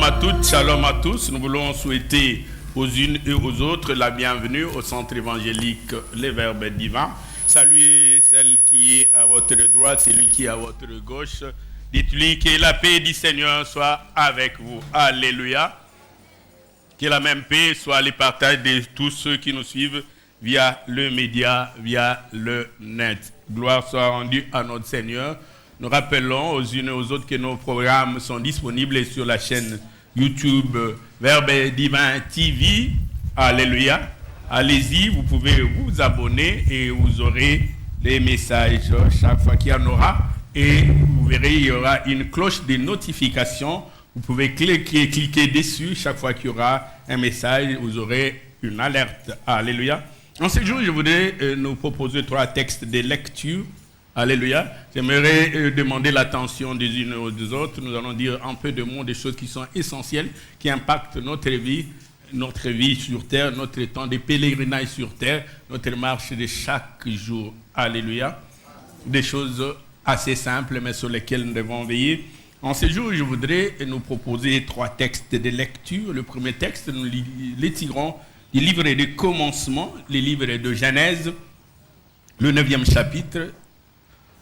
Shalom à toutes, shalom à tous. Nous voulons souhaiter aux unes et aux autres la bienvenue au centre évangélique Les Verbes Divins. Saluez celle qui est à votre droite, celui qui est à votre gauche. Dites-lui que la paix du Seigneur soit avec vous. Alléluia. Que la même paix soit le partage de tous ceux qui nous suivent via le média, via le net. Gloire soit rendue à notre Seigneur. Nous rappelons aux unes et aux autres que nos programmes sont disponibles sur la chaîne YouTube Verbes Divins TV. Alléluia. Allez-y, vous pouvez vous abonner et vous aurez les messages chaque fois qu'il y en aura. Et vous verrez, il y aura une cloche de notification. Vous pouvez cliquer dessus chaque fois qu'il y aura un message. Vous aurez une alerte. Alléluia. En ce jour, je voudrais nous proposer 3 textes de lecture. Alléluia. J'aimerais demander l'attention des unes et des autres. Nous allons dire un peu de mots, des choses qui sont essentielles, qui impactent notre vie sur terre, notre temps de pèlerinage sur terre, notre marche de chaque jour. Alléluia. Des choses assez simples, mais sur lesquelles nous devons veiller. En ce jour, je voudrais nous proposer 3 textes de lecture. Le premier texte, nous les tirons du livre de commencement, le livre de Genèse, le 9e chapitre,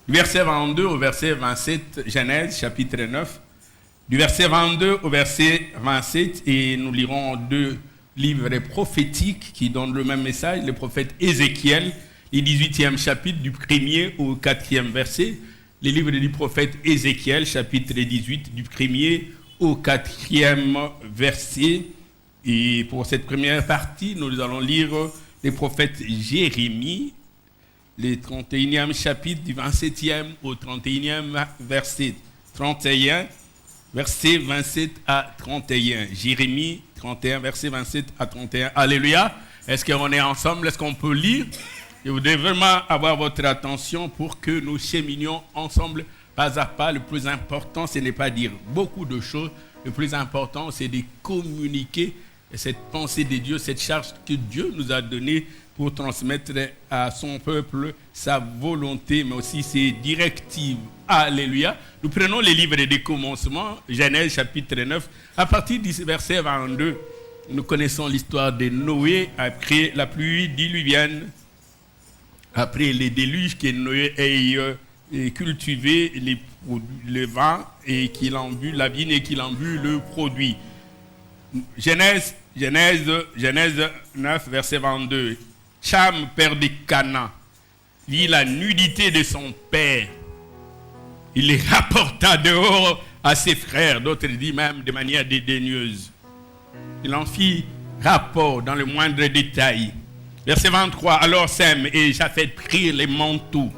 du verset 22 au verset 27, Genèse, chapitre 9, du verset 22 au verset 27, et nous lirons 2 livres prophétiques qui donnent le même message, le prophète Ézéchiel, le 18e chapitre, du 1er au 4e verset, le livre du prophète Ézéchiel, chapitre 18, du 1er au 4e verset. Et pour cette première partie, nous allons lire le prophète Jérémie, le 31e chapitre du 27e au 31e verset. 31, verset 27 à 31. Jérémie 31, verset 27 à 31. Alléluia. Est-ce qu'on est ensemble? Est-ce qu'on peut lire? Je voudrais vraiment avoir votre attention pour que nous cheminions ensemble, pas à pas. Le plus important, ce n'est pas dire beaucoup de choses. Le plus important, c'est de communiquer cette pensée de Dieu, cette charge que Dieu nous a donnée pour transmettre à son peuple sa volonté, mais aussi ses directives. Alléluia. Nous prenons les livres de commencement, Genèse chapitre 9, à partir du verset 22. Nous connaissons l'histoire de Noé après la pluie diluvienne, après les déluges que Noé a cultivé le vin et qu'il en bu la vigne et qu'il en bu le produit. Genèse 9, verset 22. Cham, père de Canaan, vit la nudité de son père. Il les rapporta dehors à ses frères, d'autres disent même de manière dédaigneuse. Il en fit rapport dans le moindre détail. Verset 23. Alors Sem et Japheth prirent les manteaux,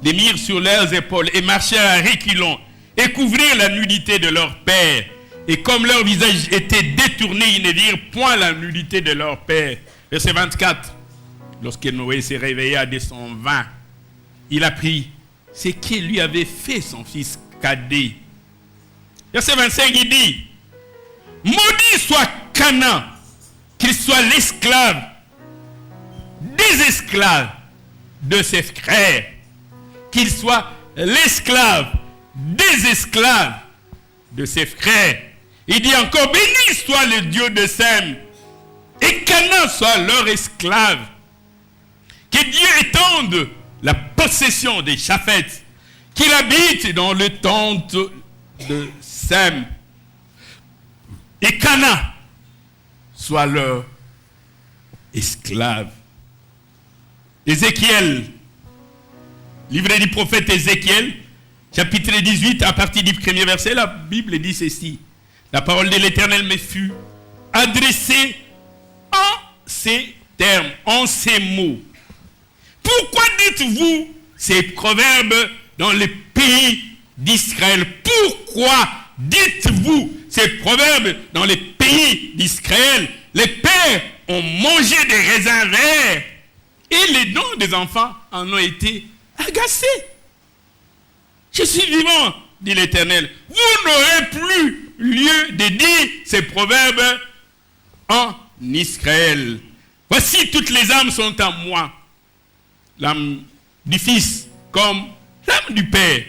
les mirent sur leurs épaules et marchèrent à reculons et couvrirent la nudité de leur père. Et comme leur visage était détourné, ils ne virent point la nudité de leur père. Verset 24. Lorsque Noé se réveilla de son vin, il apprit ce qu'il lui avait fait son fils cadet. Verset 25, il dit, maudit soit Canaan, qu'il soit l'esclave des esclaves de ses frères, qu'il soit l'esclave des esclaves de ses frères. Il dit encore, béni soit le Dieu de Sem, et Canaan soit leur esclave. Que Dieu étende la possession des Japheth, qu'il habite dans le tente de Sem, et Canaan soit leur esclave. Ézéchiel, livre du prophète Ézéchiel, chapitre 18, à partir du 1er verset, la Bible dit ceci. La parole de l'Éternel me fut adressée en ces termes, en ces mots. Pourquoi dites-vous ces proverbes dans les pays d'Israël? Pourquoi dites-vous ces proverbes dans les pays d'Israël? Les pères ont mangé des raisins verts et les dents des enfants en ont été agacés. Je suis vivant, dit l'Éternel. Vous n'aurez plus lieu de dire ces proverbes en Israël. Voici, toutes les âmes sont en moi. L'âme du Fils comme l'âme du Père.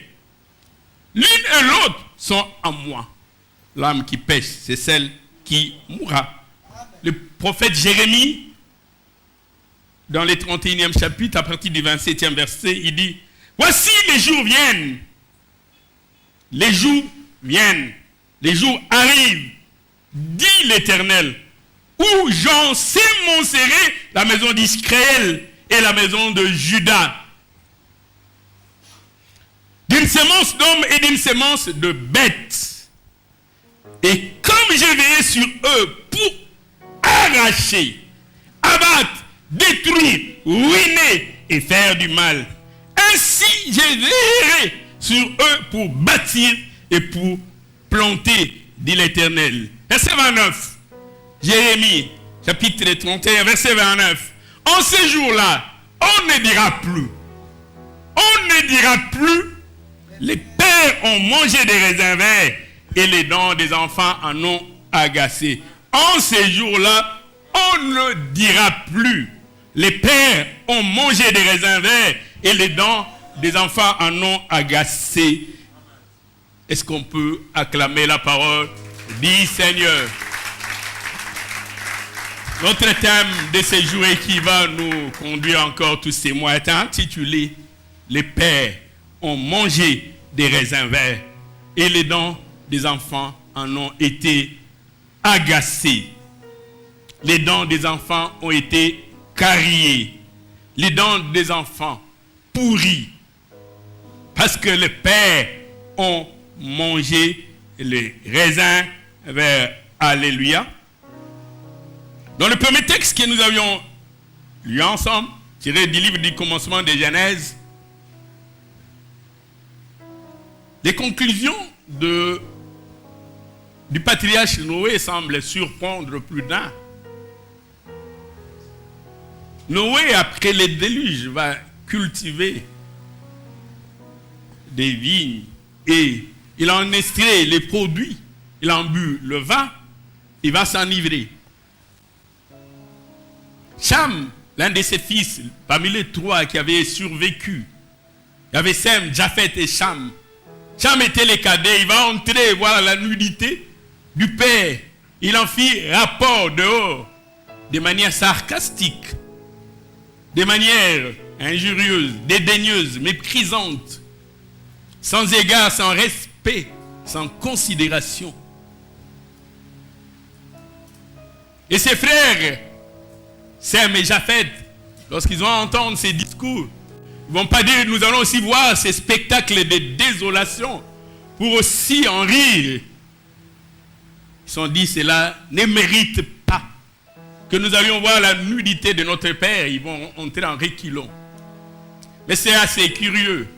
L'une et l'autre sont en moi. l'âme qui pêche, c'est celle qui mourra. Le prophète Jérémie, dans le 31e chapitre, à partir du 27e verset, il dit, « Voici les jours viennent, les jours viennent, les jours arrivent, dit l'Éternel, où j'ensemencerai la maison d'Israël et la maison de Juda, d'une semence d'hommes et d'une semence de bêtes. Et comme je veillerai sur eux pour arracher, abattre, détruire, ruiner et faire du mal, ainsi je veillerai sur eux pour bâtir et pour planter, dit l'Éternel. » Verset 29. Jérémie, chapitre 31, verset 29. En ces jours-là, on ne dira plus, les pères ont mangé des raisins verts et les dents des enfants en ont agacé. En ces jours-là, on ne dira plus, les pères ont mangé des raisins verts et les dents des enfants en ont agacé. Est-ce qu'on peut acclamer la parole? Dis Seigneur. Notre thème de ce jour et qui va nous conduire encore tous ces mois est intitulé « Les pères ont mangé des raisins verts et les dents des enfants en ont été agacées. » Les dents des enfants ont été carriées. Les dents des enfants pourries. Parce que les pères ont mangé les raisins verts. Alléluia. Dans le premier texte que nous avions lu ensemble, tiré du livre du commencement de Genèse, les conclusions du patriarche Noé semblent surprendre plus d'un. Noé, après le déluge, va cultiver des vignes et il en extrait les produits, il en bu le vin, il va s'enivrer. Cham, l'un de ses fils, parmi les trois qui avaient survécu, il y avait Sem, Japhet et Cham. Cham était le cadet, il va entrer voir la nudité du père. Il en fit rapport dehors, de manière sarcastique, de manière injurieuse, dédaigneuse, méprisante, sans égard, sans respect, sans considération. Et ses frères, Sem et Japhet, lorsqu'ils vont entendre ces discours, ils ne vont pas dire nous allons aussi voir ces spectacles de désolation pour aussi en rire. Ils se sont dit cela ne mérite pas que nous allions voir la nudité de notre père. Ils vont entrer en reculons. Mais c'est assez curieux.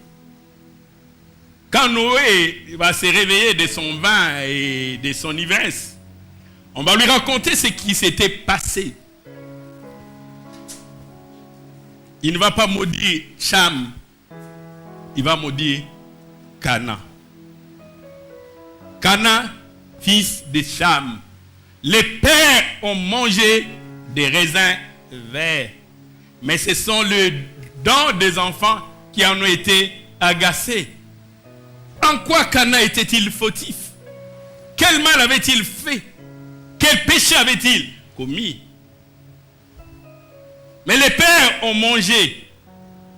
Quand Noé va se réveiller de son vin et de son ivresse, on va lui raconter ce qui s'était passé. Il ne va pas maudire Cham, il va maudire Canaan. Canaan, fils de Cham. Les pères ont mangé des raisins verts, mais ce sont les dents des enfants qui en ont été agacés. En quoi Canaan était-il fautif? Quel mal avait-il fait? Quel péché avait-il commis? Mais les pères ont mangé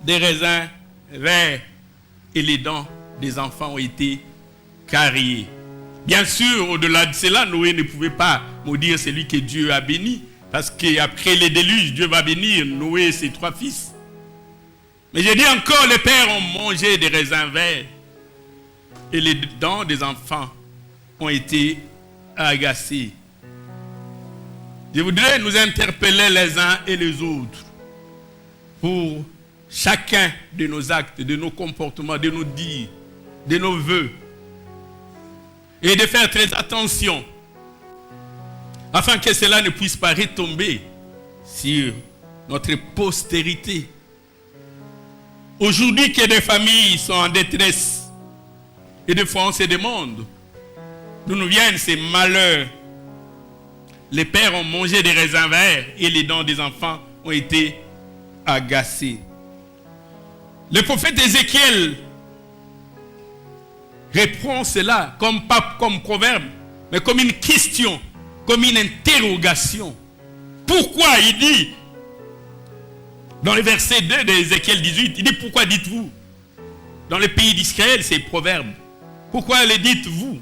des raisins verts et les dents des enfants ont été carriées. Bien sûr, au-delà de cela, Noé ne pouvait pas maudire celui que Dieu a béni. Parce qu'après les déluges, Dieu va bénir Noé et ses trois fils. Mais je dis encore, les pères ont mangé des raisins verts et les dents des enfants ont été agacées. Je voudrais nous interpeller les uns et les autres pour chacun de nos actes, de nos comportements, de nos dires, de nos vœux. Et de faire très attention afin que cela ne puisse pas retomber sur notre postérité. Aujourd'hui que des familles sont en détresse et des fois on se demande d'où nous viennent ces malheurs. Les pères ont mangé des raisins verts et les dents des enfants ont été agacées. Le prophète Ézéchiel reprend cela comme proverbe mais comme une question, comme une interrogation. Pourquoi il dit, dans le verset 2 d'Ézéchiel 18, il dit pourquoi dites-vous? Dans le pays d'Israël, c'est Proverbe. Pourquoi le dites-vous?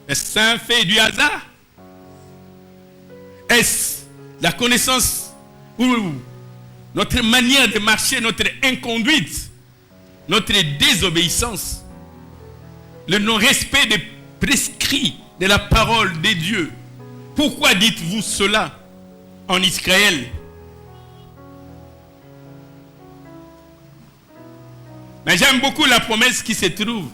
Est-ce que c'est un fait du hasard? Est-ce la connaissance ou notre manière de marcher, notre inconduite, notre désobéissance, le non-respect des prescrits de la parole de Dieu? Pourquoi dites-vous cela en Israël? Mais j'aime beaucoup la promesse qui se trouve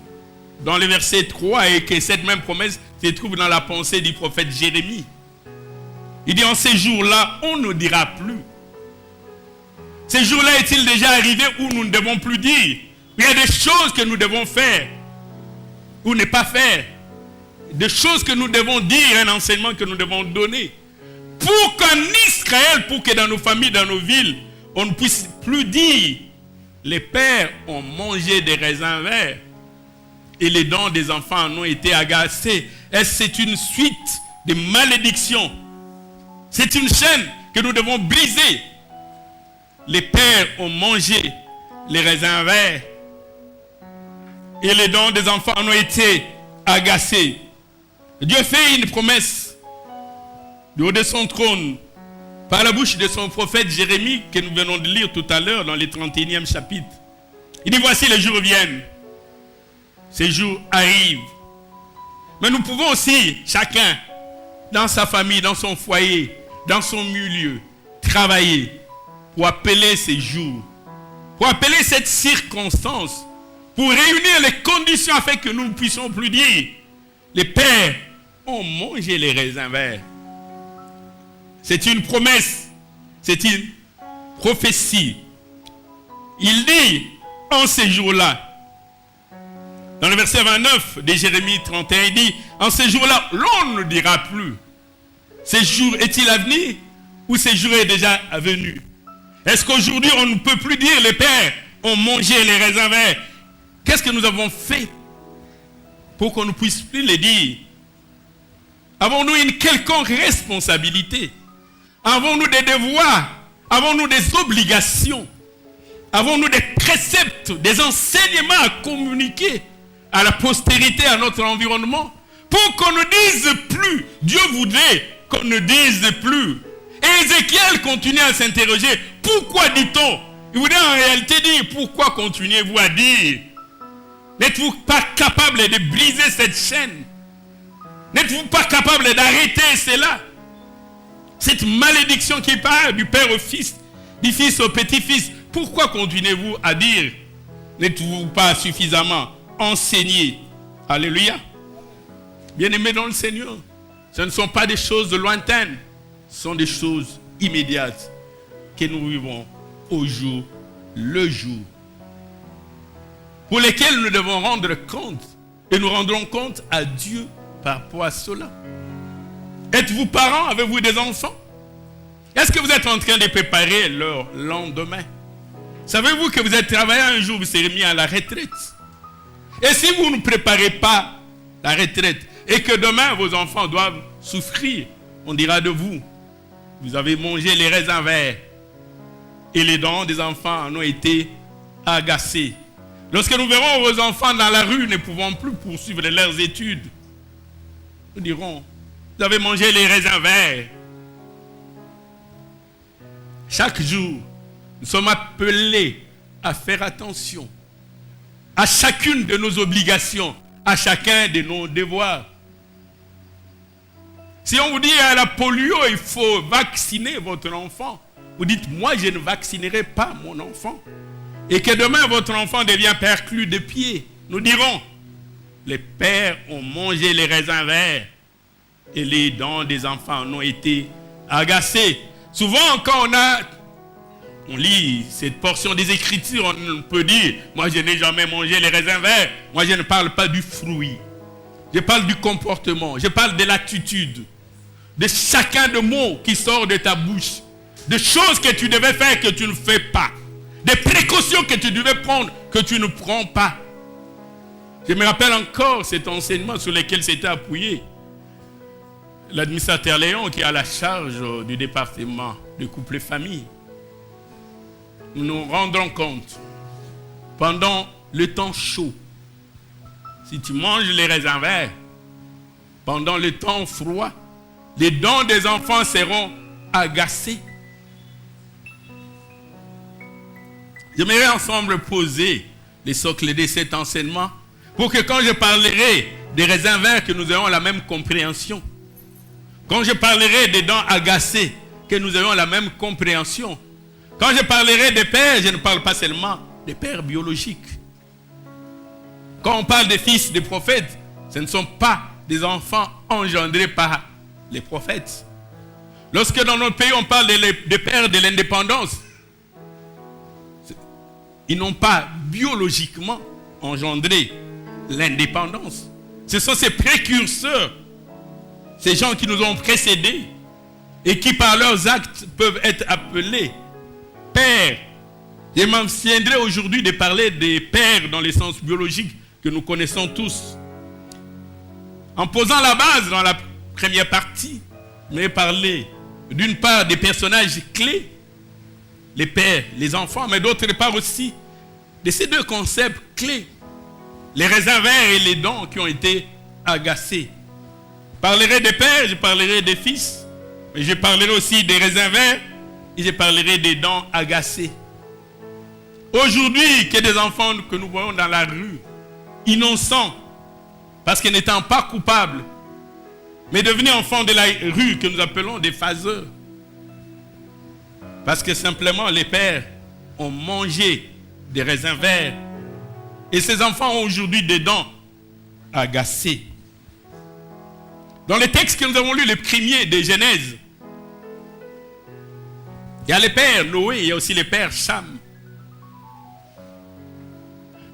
dans le verset 3 et que cette même promesse se trouve dans la pensée du prophète Jérémie. Il dit en ces jours-là, on ne dira plus. Ces jours-là est-il déjà arrivé où nous ne devons plus dire? Il y a des choses que nous devons faire ou ne pas faire. Des choses que nous devons dire, un enseignement que nous devons donner. Pour qu'en Israël, pour que dans nos familles, dans nos villes, on ne puisse plus dire les pères ont mangé des raisins verts et les dents des enfants en ont été agacés. Est-ce que c'est une suite de malédictions? C'est une chaîne que nous devons briser. Les pères ont mangé les raisins verts et les dents des enfants en ont été agacés. Dieu fait une promesse du haut de son trône par la bouche de son prophète Jérémie que nous venons de lire tout à l'heure dans le 31e chapitre. Il dit voici les jours viennent. Ces jours arrivent. Mais nous pouvons aussi, chacun, dans sa famille, dans son foyer, dans son milieu, travailler pour appeler ces jours, pour appeler cette circonstance, pour réunir les conditions afin que nous ne puissions plus dire les pères ont mangé les raisins verts. C'est une promesse, c'est une prophétie. Il dit en ces jours-là, dans le verset 29 de Jérémie 31, il dit en ces jours-là, l'on ne dira plus ces jours est-il à venir ou ces jours est déjà venu? Est-ce qu'aujourd'hui on ne peut plus dire les pères ont mangé les raisins verts? Qu'est-ce que nous avons fait pour qu'on ne puisse plus les dire? Avons-nous une quelconque responsabilité? Avons-nous des devoirs? Avons-nous des obligations? Avons-nous des préceptes, des enseignements à communiquer à la postérité, à notre environnement? Pour qu'on ne dise plus, Dieu voudrait qu'on ne dise plus. Et Ézéchiel continue à s'interroger, pourquoi dit-on? Il voudrait en réalité dire, pourquoi continuez-vous à dire? N'êtes-vous pas capable de briser cette chaîne? N'êtes-vous pas capable d'arrêter cela? Cette malédiction qui part du père au fils, du fils au petit-fils. Pourquoi continuez-vous à dire? N'êtes-vous pas suffisamment enseigné? Alléluia. Bien-aimés dans le Seigneur, ce ne sont pas des choses lointaines, ce sont des choses immédiates que nous vivons au jour le jour, pour lesquelles nous devons rendre compte, et nous rendrons compte à Dieu par rapport à cela. Êtes-vous parents? Avez-vous des enfants? Est-ce que vous êtes en train de préparer leur lendemain? Savez-vous que vous êtes travailleur, un jour vous serez mis à la retraite? Et si vous ne préparez pas la retraite et que demain vos enfants doivent souffrir, on dira de vous, vous avez mangé les raisins verts et les dents des enfants en ont été agacées. Lorsque nous verrons vos enfants dans la rue ne pouvant plus poursuivre leurs études, nous dirons, vous avez mangé les raisins verts. Chaque jour, nous sommes appelés à faire attention à chacune de nos obligations, à chacun de nos devoirs. Si on vous dit à la polio, il faut vacciner votre enfant, vous dites, moi je ne vaccinerai pas mon enfant. Et que demain votre enfant devient perclus de pied. Nous dirons, les pères ont mangé les raisins verts et les dents des enfants en ont été agacées. Souvent quand on lit cette portion des Écritures, on peut dire, moi je n'ai jamais mangé les raisins verts. Moi je ne parle pas du fruit. Je parle du comportement. Je parle de l'attitude. De chacun de mots qui sort de ta bouche. De choses que tu devais faire que tu ne fais pas. Des précautions que tu devais prendre que tu ne prends pas. Je me rappelle encore cet enseignement sur lequel s'était appuyé l'administrateur Léon qui a la charge du département de couple et famille. Nous nous rendons compte, pendant le temps chaud, si tu manges les raisins verts, pendant le temps froid, les dents des enfants seront agacés. J'aimerais ensemble poser les socles de cet enseignement pour que quand je parlerai des raisins verts, que nous ayons la même compréhension. Quand je parlerai des dents agacées, que nous ayons la même compréhension. Quand je parlerai des pères, je ne parle pas seulement des pères biologiques. Quand on parle des fils des prophètes, ce ne sont pas des enfants engendrés par les prophètes. Lorsque dans notre pays on parle des pères de l'indépendance, ils n'ont pas biologiquement engendré l'indépendance. Ce sont ces précurseurs, ces gens qui nous ont précédés et qui par leurs actes peuvent être appelés pères. Je m'abstiendrai aujourd'hui de parler des pères dans le sens biologique que nous connaissons tous. En posant la base dans la première partie, je vais parler d'une part des personnages clés, les pères, les enfants, mais d'autre part aussi de ces deux concepts clés, les raisins verts et les dents qui ont été agacés. Je parlerai des pères, je parlerai des fils, mais je parlerai aussi des raisins verts et je parlerai des dents agacées. Aujourd'hui, que des enfants que nous voyons dans la rue, innocents, parce qu'ils n'étant pas coupables, mais devenus enfants de la rue que nous appelons des phaseurs. Parce que simplement les pères ont mangé des raisins verts. Et ces enfants ont aujourd'hui des dents agacées. Dans les textes que nous avons lus, les premiers de Genèse, il y a les pères Noé, il y a aussi les pères Cham.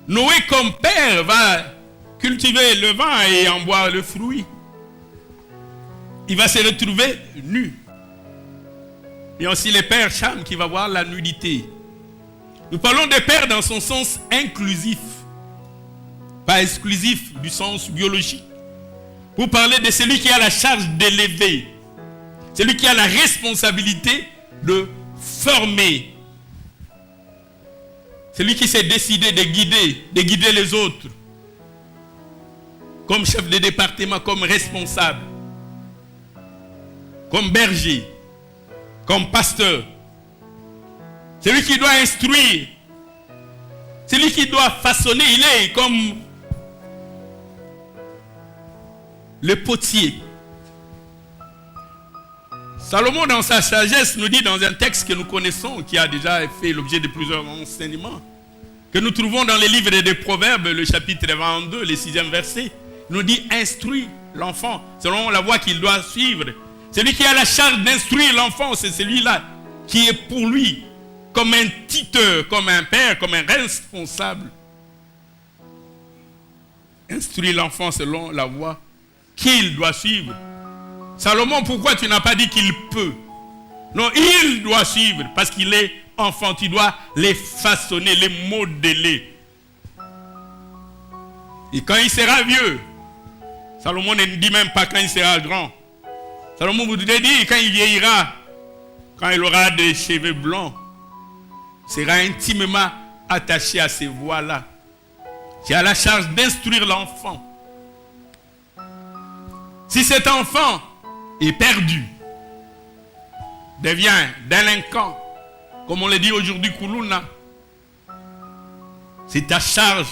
Noé comme père va cultiver le vin et en boire le fruit. Il va se retrouver nu. Il y a aussi les pères Cham qui va voir la nudité. Nous parlons des pères dans son sens inclusif, pas exclusif du sens biologique. Pour parler de celui qui a la charge d'élever, celui qui a la responsabilité de former, celui qui s'est décidé de guider les autres, comme chef de département, comme responsable, comme berger, comme pasteur. Celui qui doit instruire, celui qui doit façonner, il est comme le potier. Salomon, dans sa sagesse, nous dit dans un texte que nous connaissons, qui a déjà fait l'objet de plusieurs enseignements, que nous trouvons dans les livres des Proverbes, le chapitre 22, le 6e verset, nous dit « Instruis l'enfant selon la voie qu'il doit suivre ». Celui qui a la charge d'instruire l'enfant, c'est celui-là qui est pour lui comme un tuteur, comme un père, comme un responsable. Instruire l'enfant selon la voie qu'il doit suivre. Salomon, pourquoi tu n'as pas dit qu'il peut? Non, il doit suivre parce qu'il est enfant. Tu dois les façonner, les modeler. Et quand il sera vieux, Salomon ne dit même pas quand il sera grand. Salomon vous dit quand il vieillira, quand il aura des cheveux blancs, sera intimement attaché à ces voies-là. Qui a la charge d'instruire l'enfant. Si cet enfant est perdu, devient délinquant, comme on le dit aujourd'hui, Koulouna, c'est ta charge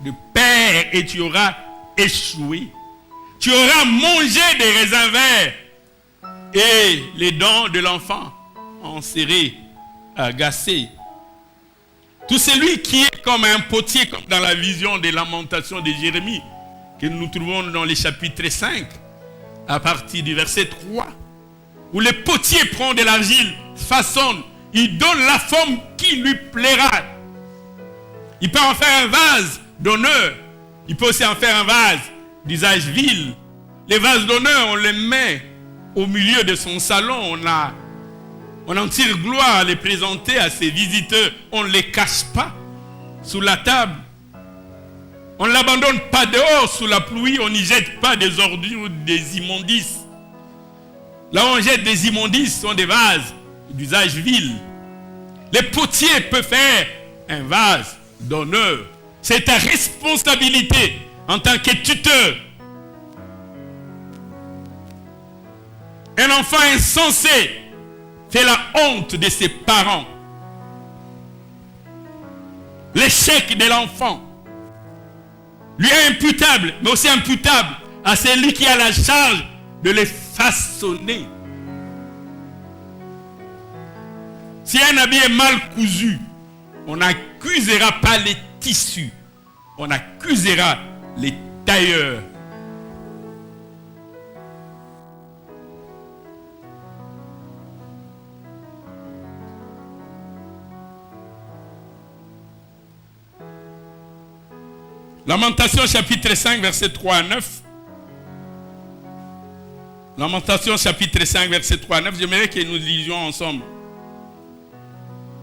de père et tu auras échoué. Tu auras mangé des raisins verts et les dents de l'enfant en seraient agacées. Tout celui qui est comme un potier, comme dans la vision des lamentations de Jérémie, que nous trouvons dans les chapitres 5, à partir du verset 3, où le potier prend de l'argile, façonne, il donne la forme qui lui plaira. Il peut en faire un vase d'honneur, il peut aussi en faire un vase d'usage vil. Les vases d'honneur, on les met au milieu de son salon, on en tire gloire à les présenter à ses visiteurs, on ne les cache pas sous la table. On ne l'abandonne pas dehors sous la pluie, on n'y jette pas des ordures ou des immondices. Là où on jette des immondices sont des vases d'usage vil. Les potiers peuvent faire un vase d'honneur. C'est ta responsabilité en tant que tuteur. Un enfant insensé fait la honte de ses parents. L'échec de l'enfant lui est imputable, mais aussi imputable à celui qui a la charge de les façonner. Si un habit est mal cousu, on n'accusera pas les tissus, on accusera les tailleurs. Lamentation chapitre 5, verset 3 à 9. Lamentation chapitre 5, verset 3 à 9. J'aimerais que nous lisions ensemble.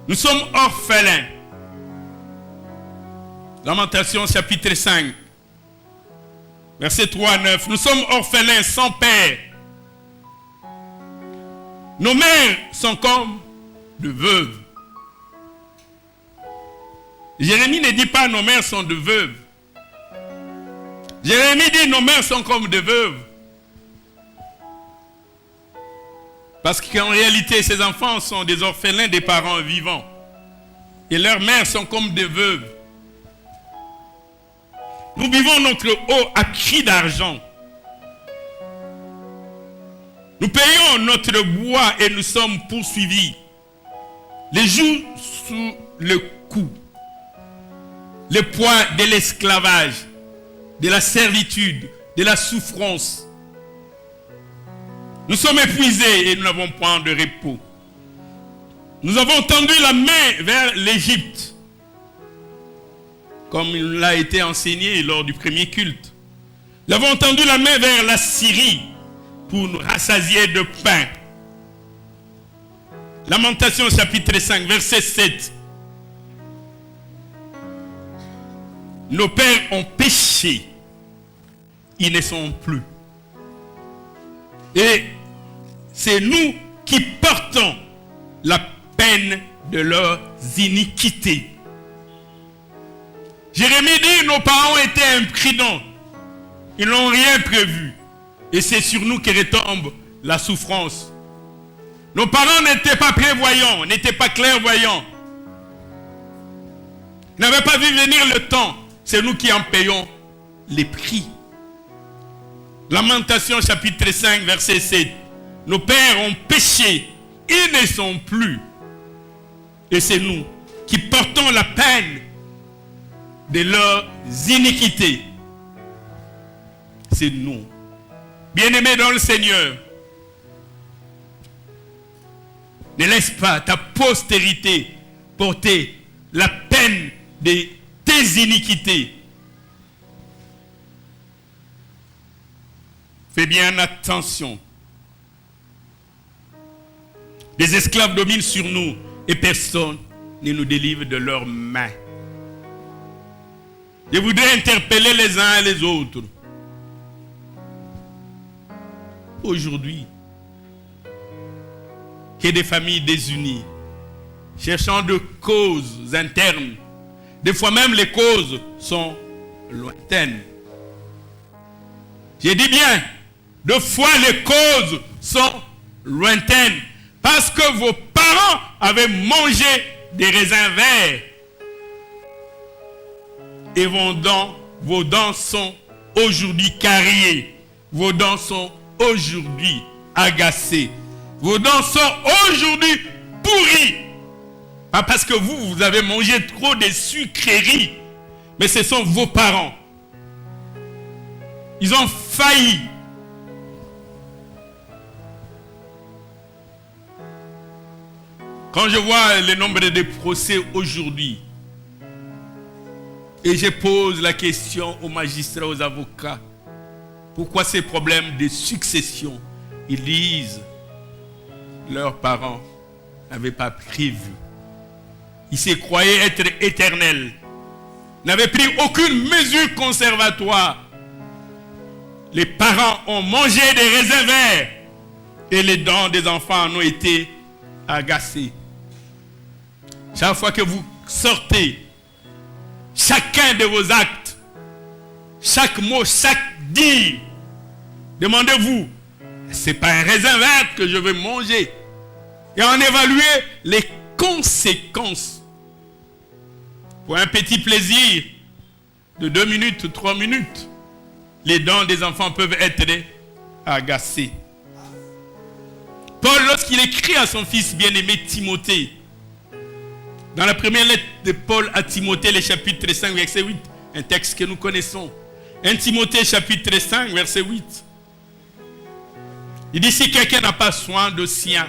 Nous sommes orphelins. Lamentation chapitre 5, verset 3 à 9. Nous sommes orphelins sans père. Nos mères sont comme de veuves. Jérémie ne dit pas nos mères sont de veuves. Jérémie dit nos mères sont comme des veuves. Parce qu'en réalité, ces enfants sont des orphelins des parents vivants. Et leurs mères sont comme des veuves. Nous vivons notre eau à cri d'argent. Nous payons notre bois et nous sommes poursuivis. Les joues sous le cou. Le poids de l'esclavage, de la servitude, de la souffrance. Nous sommes épuisés et nous n'avons point de repos. Nous avons tendu la main vers l'Égypte, comme il l'a été enseigné lors du premier culte. Nous avons tendu la main vers la Syrie pour nous rassasier de pain. Lamentation chapitre 5, verset 7. Nos pères ont péché, ils ne sont plus. Et c'est nous qui portons la peine de leurs iniquités. Jérémie dit, nos parents étaient imprudents, ils n'ont rien prévu. Et c'est sur nous que retombe la souffrance. Nos parents n'étaient pas prévoyants, n'étaient pas clairvoyants. N'avaient pas vu venir le temps. C'est nous qui en payons les prix. Lamentation chapitre 5, verset 7. Nos pères ont péché, ils ne sont plus. Et c'est nous qui portons la peine de leurs iniquités. C'est nous. Bien-aimés dans le Seigneur, ne laisse pas ta postérité porter la peine de tes iniquités. Fais bien attention. Les esclaves dominent sur nous et personne ne nous délivre de leurs mains. Je voudrais interpeller les uns et les autres. Aujourd'hui, que des familles désunies, cherchant de causes internes. Des fois même les causes sont lointaines. J'ai dit bien, des fois les causes sont lointaines. Parce que vos parents avaient mangé des raisins verts. Et vos dents sont aujourd'hui carriées. Vos dents sont aujourd'hui agacées. Vos dents sont aujourd'hui pourries. Pas parce que vous avez mangé trop de sucreries, mais ce sont vos parents. Ils ont failli. Quand je vois le nombre de procès aujourd'hui, et je pose la question aux magistrats, aux avocats, pourquoi ces problèmes de succession, ils disent, leurs parents n'avaient pas prévu. Ils se croyaient être éternels. n'avaient pris aucune mesure conservatoire. Les parents ont mangé des raisins verts et les dents des enfants en ont été agacées. Chaque fois que vous sortez, chacun de vos actes, chaque mot, chaque dire, demandez-vous, c'est pas un raisin vert que je vais manger. Et en évaluer les conséquences. Pour un petit plaisir de 2 minutes ou 3 minutes, les dents des enfants peuvent être agacées. Paul, lorsqu'il écrit à son fils bien-aimé Timothée, dans la première lettre de Paul à Timothée, le chapitre 5, verset 8, un texte que nous connaissons. 1 Timothée, chapitre 5, verset 8. Il dit, si quelqu'un n'a pas soin de sien,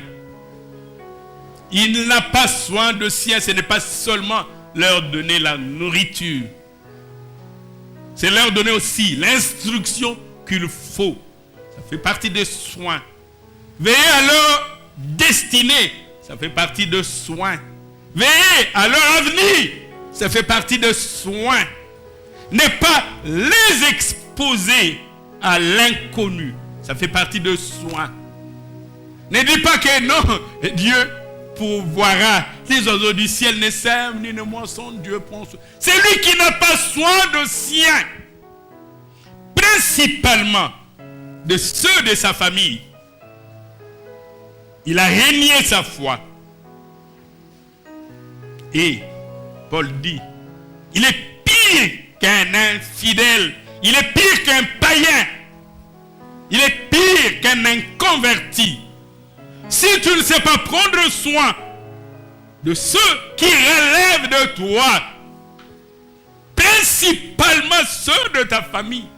il n'a pas soin de sien, ce n'est pas seulement leur donner la nourriture. C'est leur donner aussi l'instruction qu'il faut. Ça fait partie des soins. Veillez à leur destinée. Ça fait partie de soins. Veillez à leur avenir. Ça fait partie de soins. Ne pas les exposer à l'inconnu. Ça fait partie de soins. Ne dis pas que non, Dieu pourvoira. Les oiseaux du ciel ne sèment ni ne moissonnent, Dieu prend soin. C'est lui qui n'a pas soin de sien. Principalement de ceux de sa famille. Il a régné sa foi. Et Paul dit, il est pire qu'un infidèle. Il est pire qu'un païen. Il est pire qu'un inconverti. Si tu ne sais pas prendre soin de ceux qui relèvent de toi, principalement ceux de ta famille,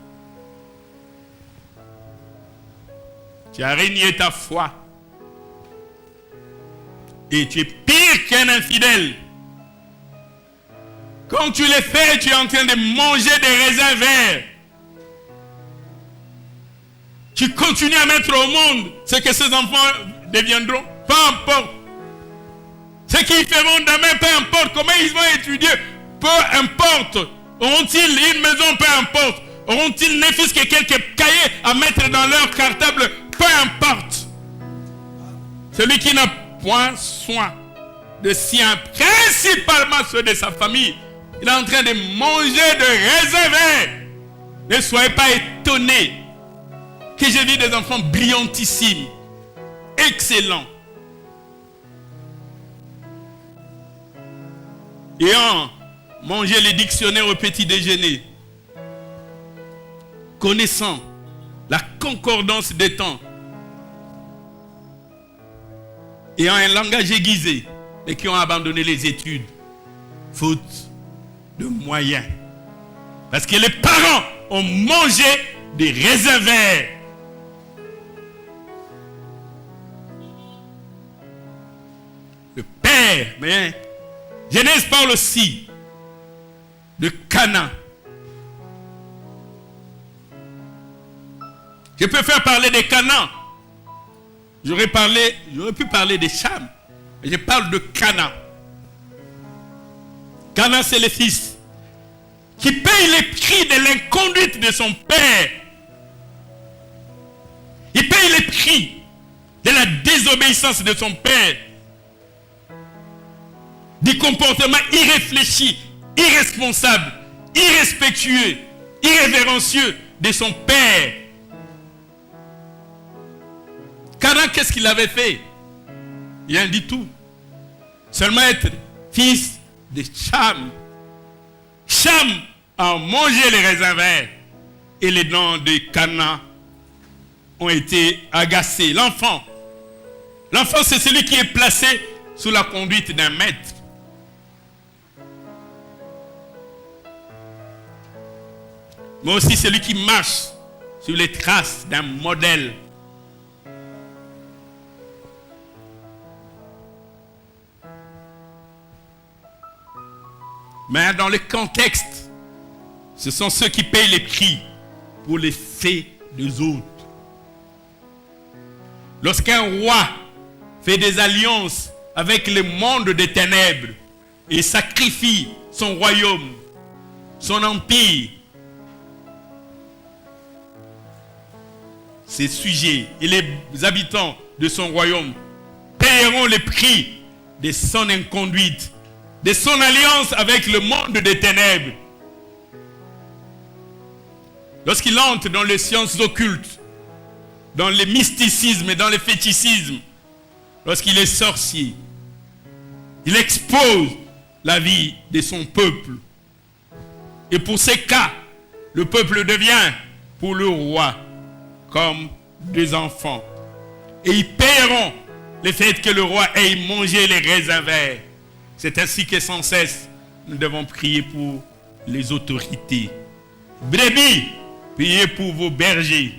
tu as régné ta foi. Et tu es pire qu'un infidèle. Comme tu l'es fait, tu es en train de manger des raisins verts. Tu continues à mettre au monde ce que ces enfants deviendront. Peu importe. Ce qu'ils feront demain, peu importe. Comment ils vont étudier, peu importe. Auront-ils une maison, peu importe. Auront-ils ne fût-ce que quelques cahiers à mettre dans leur cartable, peu importe. Celui qui n'a point soin de sien, principalement ceux de sa famille, il est en train de manger de raisins verts. Ne soyez pas étonnés que j'ai vu des enfants brillantissimes, excellents. Ayant mangé les dictionnaires au petit déjeuner, connaissant la concordance des temps, ayant un langage aiguisé, mais qui ont abandonné les études, faute de moyens. Parce que les parents ont mangé des raisins verts. Le père, mais Genèse parle aussi de Canaan. Je peux faire parler de Canaan. J'aurais pu parler de Cham, mais je parle de Canaan. Canaan, c'est le fils qui paye les prix de l'inconduite de son père. Il paye les prix de la désobéissance de son père, du comportement irréfléchi, irresponsable, irrespectueux, irrévérencieux de son père. Canaan, qu'est-ce qu'il avait fait? Rien du tout. Seulement être fils de Cham. Cham a mangé les raisins verts et les dents de Canaan ont été agacées. L'enfant, c'est celui qui est placé sous la conduite d'un maître. Mais aussi celui qui marche sur les traces d'un modèle. Mais dans le contexte, ce sont ceux qui payent les prix pour les faits des autres. Lorsqu'un roi fait des alliances avec le monde des ténèbres et sacrifie son royaume son empire, ses sujets et les habitants de son royaume paieront le prix de son inconduite, de son alliance avec le monde des ténèbres. Lorsqu'il entre dans les sciences occultes, dans le mysticisme et dans le fétichisme, lorsqu'il est sorcier, il expose la vie de son peuple. Et pour ces cas, le peuple devient pour le roi comme des enfants. Et ils paieront le fait que le roi ait mangé les raisins verts. C'est ainsi que sans cesse, nous devons prier pour les autorités. Brebis, priez pour vos bergers.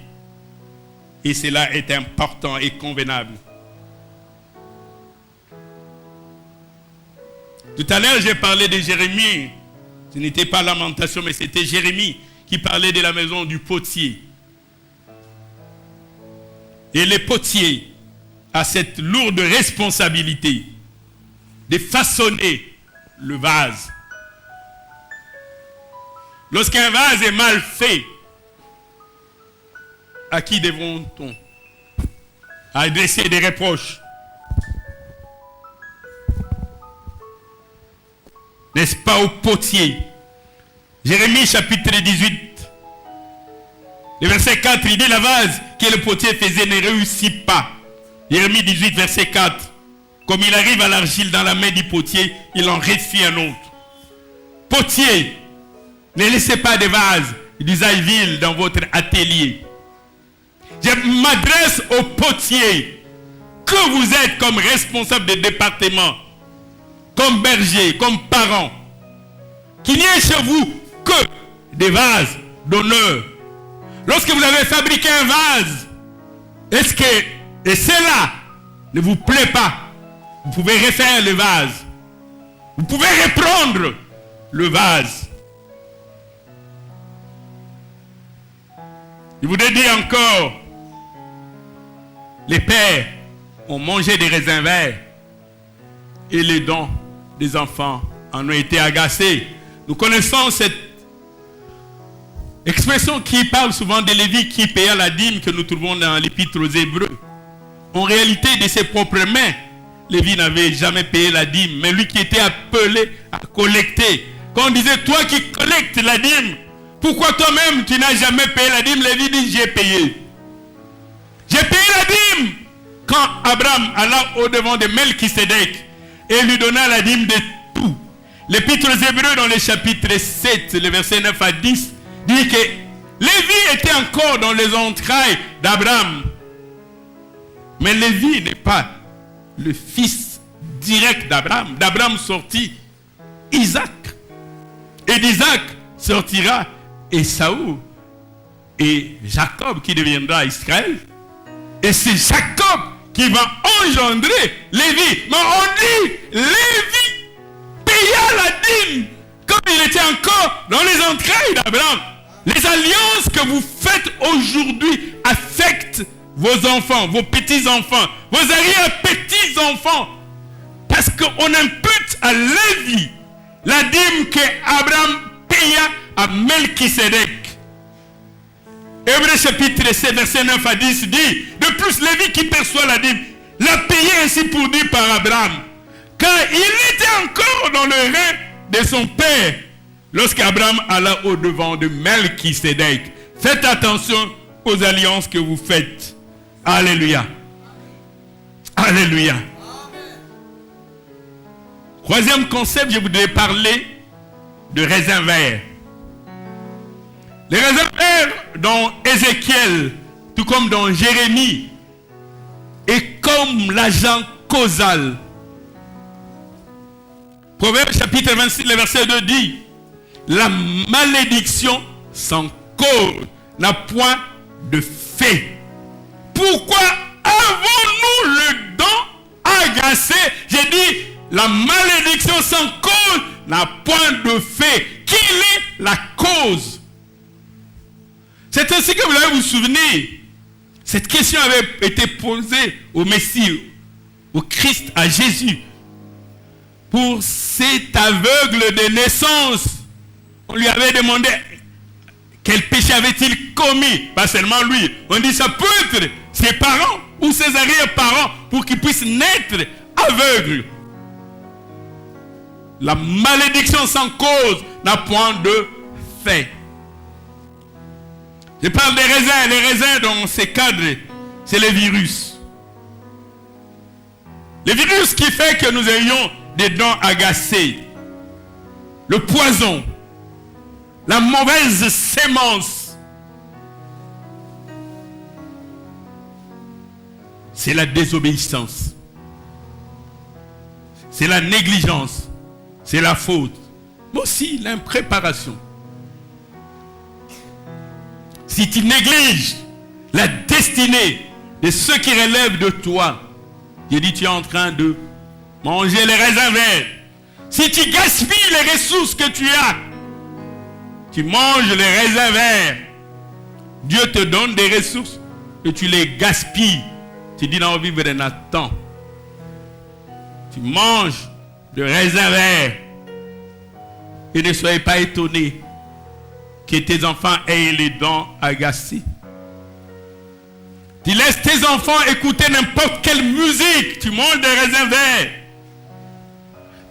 Et cela est important et convenable. Tout à l'heure, j'ai parlé de Jérémie. Ce n'était pas Lamentation, mais c'était Jérémie qui parlait de la maison du potier. Et le potier a cette lourde responsabilité de façonner le vase. Lorsqu'un vase est mal fait, à qui devront-on adresser des reproches? N'est-ce pas au potier? Jérémie chapitre 18, le verset 4, il dit la vase que le potier faisait ne réussit pas. Jérémie 18, verset 4. Comme il arrive à l'argile dans la main du potier, il en réfie un autre. Potier, ne laissez pas de vase d'usage vil dans votre atelier. Je m'adresse au potier que vous êtes comme responsable de département, comme berger, comme parent. Qu'il n'y ait chez vous que des vases d'honneur. Lorsque vous avez fabriqué un vase, est-ce que et cela ne vous plaît pas? Vous pouvez refaire le vase. Vous pouvez reprendre le vase. Je voudrais dire encore, les pères ont mangé des raisins verts et les dents des enfants en ont été agacés. Nous connaissons cette expression qui parle souvent de Lévi qui paya la dîme que nous trouvons dans l'épître aux Hébreux. En réalité, de ses propres mains, Lévi n'avait jamais payé la dîme, mais lui qui était appelé à collecter. Quand on disait, toi qui collectes la dîme, pourquoi toi-même tu n'as jamais payé la dîme? Lévi dit, j'ai payé. J'ai payé la dîme quand Abraham alla au-devant de Melchisédek et lui donna la dîme de tout. L'épître aux Hébreux dans le chapitre 7, le verset 9 à 10, dit que Lévi était encore dans les entrailles d'Abraham. Mais Lévi n'est pas le fils direct d'Abraham. D'Abraham sortit Isaac. Et d'Isaac sortira Ésaü. Et Jacob qui deviendra Israël. Et c'est Jacob qui va engendrer Lévi. Mais on dit, Lévi paya la dîme comme il était encore dans les entrailles d'Abraham. Les alliances que vous faites aujourd'hui affectent vos enfants, vos petits-enfants, vos arrière-petits-enfants. Parce qu'on impute à Lévi la dîme qu'Abraham paya à Melchisédek. Hébreux chapitre 7, verset 9 à 10 dit, de plus Lévi qui perçoit la dîme, l'a payé ainsi pour dire par Abraham. Car il était encore dans le rein de son père lorsqu'Abraham alla au-devant de Melchisédek. Faites attention aux alliances que vous faites. Alléluia. Alléluia. Troisième concept, je voudrais parler de raisins verts. Les raisins verts dans Ézéchiel, tout comme dans Jérémie, est comme l'agent causal. Proverbe chapitre 26, le verset 2 dit, la malédiction sans cause n'a point de fait. Pourquoi avons-nous le don agacé? J'ai dit, la malédiction sans cause n'a point de fait. Quelle est la cause? C'est ainsi que vous allez vous souvenir. Cette question avait été posée au Messie, au Christ, à Jésus. Pour cet aveugle de naissance, On lui avait demandé quel péché avait-il commis. Pas seulement lui. On dit ça peut être ses parents ou ses arrière-parents pour qu'ils puissent naître aveugles. La malédiction sans cause n'a point de fait. Je parle des raisins. Les raisins dans ces cadres, c'est les virus. Les virus qui fait que nous ayons des dents agacées. Le poison. La mauvaise sémence. C'est la désobéissance. C'est la négligence. C'est la faute. Mais aussi l'impréparation. Si tu négliges la destinée de ceux qui relèvent de toi, je dis tu es en train de manger les raisins verts. Si tu gaspilles les ressources que tu as, tu manges les raisins verts. Dieu te donne des ressources et tu les gaspilles. Tu dis dans vivre de Nathan. Tu manges de raisins verts. Et ne soyez pas étonnés que tes enfants aient les dents agacées. Tu laisses tes enfants écouter n'importe quelle musique. Tu manges des raisins verts.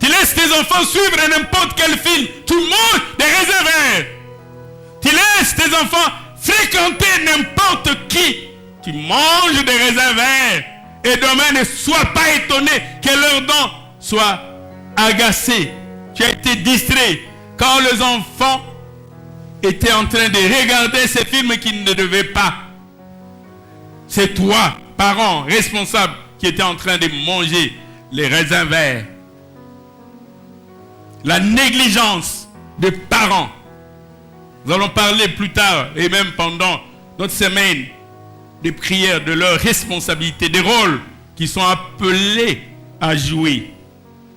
Tu laisses tes enfants suivre n'importe quel film. Tu manges des raisins verts. Tu laisses tes enfants fréquenter n'importe qui. Tu manges des raisins verts. Et demain, ne sois pas étonné que leurs dents soient agacées. Tu as été distrait quand les enfants étaient en train de regarder ces films qu'ils ne devaient pas. C'est toi, parent, responsable, qui était en train de manger les raisins verts. La négligence des parents. Nous allons parler plus tard et même pendant notre semaine des prières, de leurs responsabilités, des rôles qu'ils sont appelés à jouer.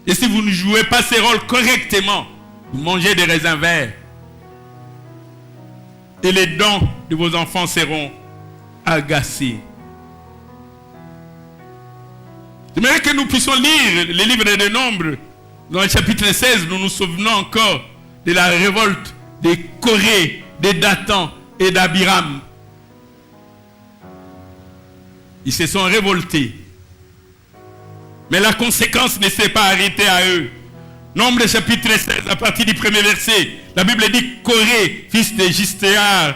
Et si vous ne jouez pas ces rôles correctement, vous mangez des raisins verts. Et les dents de vos enfants seront agacés. J'aimerais que nous puissions lire les livres des Nombres. Dans le chapitre 16, nous nous souvenons encore de la révolte des Corée, des Dathan et d'Abiram. Ils se sont révoltés. Mais la conséquence ne s'est pas arrêtée à eux. Nombre chapitre 16, à partir du premier verset, la Bible dit Corée, fils de Gistéar,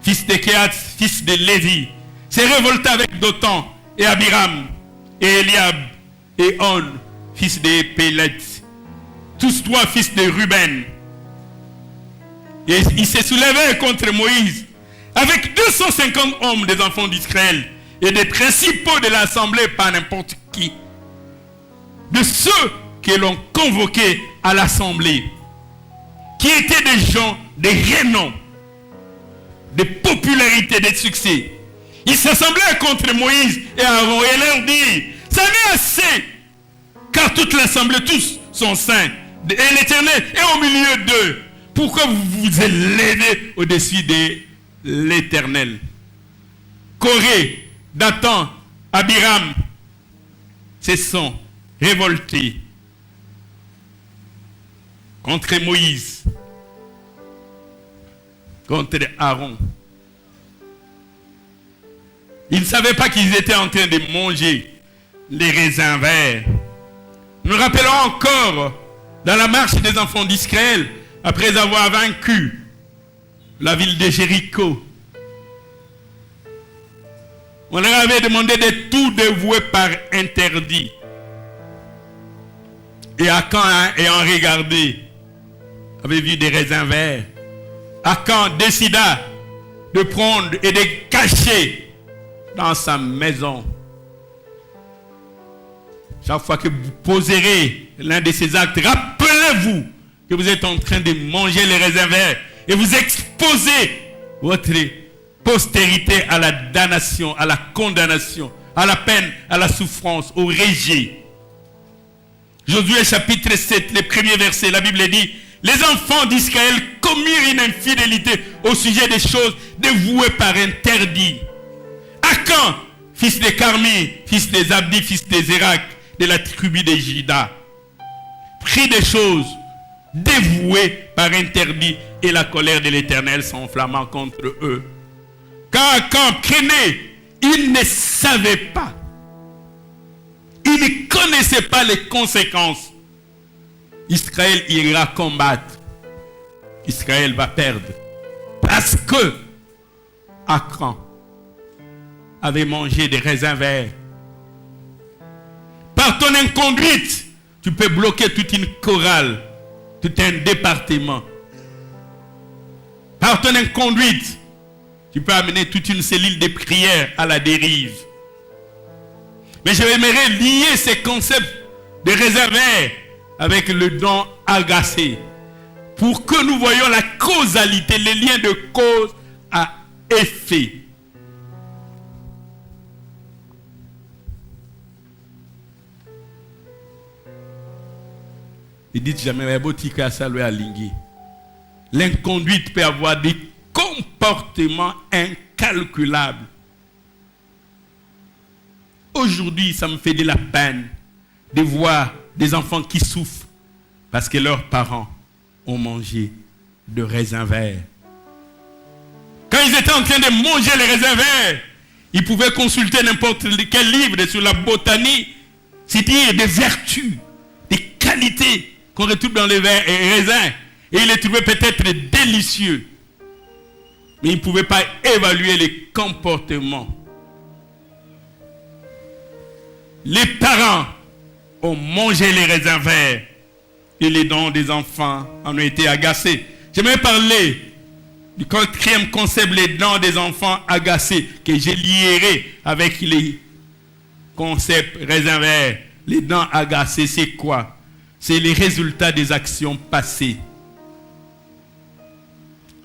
fils de Kéat, fils de Lévi, s'est révolté avec Dothan et Abiram et Eliab et On, fils de Pélet, tous trois fils de Ruben. Et il s'est soulevé contre Moïse avec 250 hommes des enfants d'Israël et des principaux de l'assemblée, pas n'importe qui, de ceux que l'on convoquait à l'assemblée, qui étaient des gens de renom, de popularité, de succès. Ils s'assemblaient contre Moïse et Aaron et leur dit, ça n'est assez, car toute l'assemblée, tous sont saints, et l'Éternel est au milieu d'eux. Pourquoi vous vous élevez au-dessus de l'Éternel? Corée, Dathan, Abiram se sont révoltés contre Moïse, contre Aaron. Ils ne savaient pas qu'ils étaient en train de manger les raisins verts. Nous rappelons encore dans la marche des enfants d'Israël, après avoir vaincu la ville de Jéricho, on leur avait demandé de tout dévouer par interdit. Et Akan, ayant regardé, avait vu des raisins verts. Akan décida de prendre et de cacher dans sa maison. Chaque fois que vous poserez l'un de ces actes, rappelez-vous que vous êtes en train de manger les raisins verts et vous exposez votre postérité à la damnation, à la condamnation, à la peine, à la souffrance, au rejet. Josué chapitre 7, les premiers versets, la Bible dit, les enfants d'Israël commirent une infidélité au sujet des choses dévouées par interdit. Akan, fils de Carmi, fils de Zabdi, fils de Zérak, de la tribu de Juda, prit des choses dévoués par interdit, et la colère de l'Éternel s'enflamma contre eux. Car quand Kéné, ils ne savaient pas, ils ne connaissaient pas les conséquences. Israël ira combattre. Israël va perdre. Parce que Acran avait mangé des raisins verts. Par ton inconduite, tu peux bloquer toute une chorale, tout un département. Par ton inconduite, tu peux amener toute une cellule de prière à la dérive. Mais j'aimerais lier ces concepts de raisins verts avec le don agacé, pour que nous voyions la causalité, les liens de cause à effet. Et dites jamais, l'inconduite peut avoir des comportements incalculables. Aujourd'hui, ça me fait de la peine de voir des enfants qui souffrent parce que leurs parents ont mangé de raisins verts. Quand ils étaient en train de manger les raisins verts, ils pouvaient consulter n'importe quel livre sur la botanique, c'est-à-dire des vertus, des qualités qu'on retrouve dans les verts et raisins. Et ils les trouvaient peut-être délicieux. Mais ils ne pouvaient pas évaluer les comportements. Les parents ont mangé les raisins verts et les dents des enfants en ont été agacés. J'aimerais parler du quatrième concept, les dents des enfants agacés, que je lierai avec les concepts raisins verts. Les dents agacées, c'est quoi? C'est les résultats des actions passées.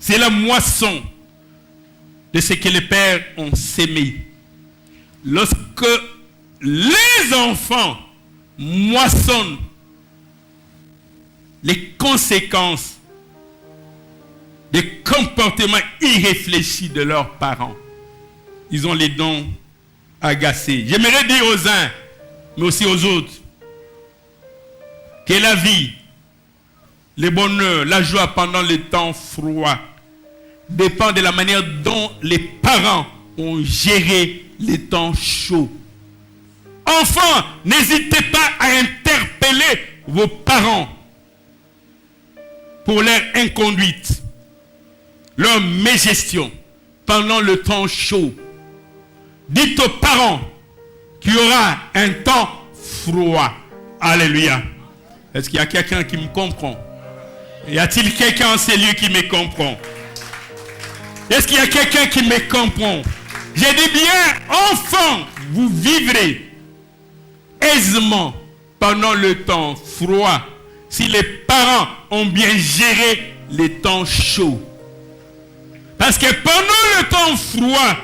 C'est la moisson de ce que les pères ont sémé. Lorsque les enfants moissonnent les conséquences des comportements irréfléchis de leurs parents, ils ont les dents agacées. J'aimerais dire aux uns, mais aussi aux autres, que la vie, le bonheur, la joie pendant les temps froids dépend de la manière dont les parents ont géré les temps chauds. Enfants, n'hésitez pas à interpeller vos parents pour leur inconduite, leur mégestion pendant le temps chaud. Dites aux parents qu'il y aura un temps froid. Alléluia. Est-ce qu'il y a quelqu'un qui me comprend? Y a-t-il quelqu'un en ces lieux qui me comprend? Est-ce qu'il y a quelqu'un qui me comprend? J'ai dit bien, enfants, vous vivrez aisément pendant le temps froid si les parents ont bien géré les temps chauds. Parce que pendant le temps froid,